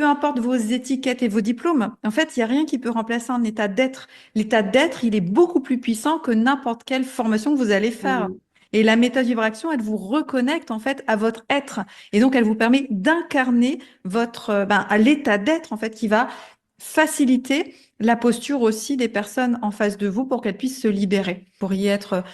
peu importe vos étiquettes et vos diplômes, en fait, il n'y a rien qui peut remplacer un état d'être. L'état d'être, il est beaucoup plus puissant que n'importe quelle formation que vous allez faire. Mm. Et la méthode vibration, elle vous reconnecte en fait à votre être. Et donc, elle vous permet d'incarner votre, à l'état d'être en fait qui va faciliter la posture aussi des personnes en face de vous pour qu'elles puissent se libérer, pour y être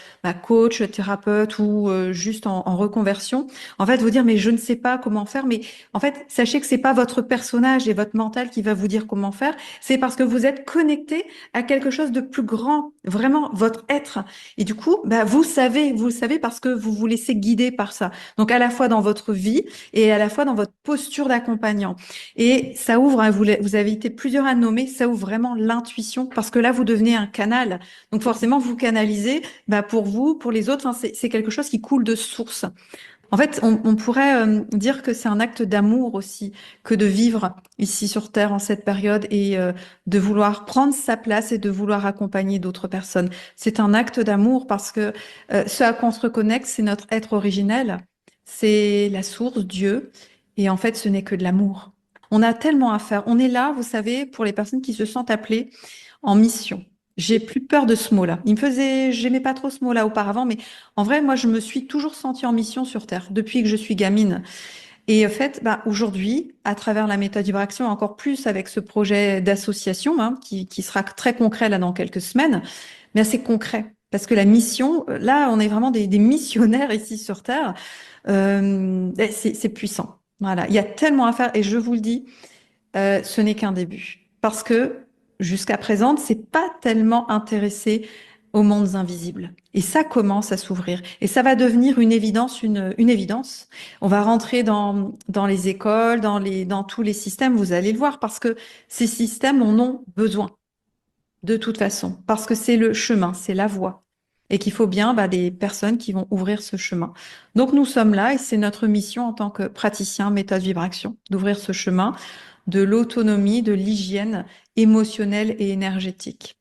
coach, thérapeute ou juste en reconversion. En fait, vous dire, mais je ne sais pas comment faire, mais en fait, sachez que c'est pas votre personnage et votre mental qui va vous dire comment faire, c'est parce que vous êtes connecté à quelque chose de plus grand, vraiment votre être. Et du coup, vous le savez parce que vous vous laissez guider par ça. Donc, à la fois dans votre vie et à la fois dans votre posture d'accompagnant. Et ça ouvre, hein, vous avez été plusieurs à nommer, ça ouvre vraiment l'intuition parce que là, vous devenez un canal. Donc, forcément, vous canalisez, pour vous, pour les autres, hein, c'est quelque chose qui coule de source. En fait, on pourrait dire que c'est un acte d'amour aussi que de vivre ici sur Terre en cette période et de vouloir prendre sa place et de vouloir accompagner d'autres personnes. C'est un acte d'amour parce que ce à quoi on se reconnecte, c'est notre être originel, c'est la source, Dieu, et en fait, ce n'est que de l'amour. On a tellement à faire. On est là, vous savez, pour les personnes qui se sentent appelées en mission. J'ai plus peur de ce mot-là. J'aimais pas trop ce mot-là auparavant, mais en vrai, moi, je me suis toujours sentie en mission sur Terre depuis que je suis gamine. Et en fait, aujourd'hui, à travers la méthode Vibration, encore plus avec ce projet d'association, qui sera très concret là dans quelques semaines, mais c'est concret. Parce que la mission, là, on est vraiment des missionnaires ici sur Terre. C'est puissant. Voilà, il y a tellement à faire et je vous le dis, ce n'est qu'un début. Parce que jusqu'à présent, c'est pas tellement intéressé aux mondes invisibles. Et ça commence à s'ouvrir. Et ça va devenir une évidence, une évidence. On va rentrer dans les écoles, dans tous les systèmes, vous allez le voir, parce que ces systèmes en ont besoin, de toute façon. Parce que c'est le chemin, c'est la voie. Et qu'il faut bien des personnes qui vont ouvrir ce chemin. Donc nous sommes là et c'est notre mission en tant que praticien méthode vibration, d'ouvrir ce chemin de l'autonomie, de l'hygiène émotionnelle et énergétique.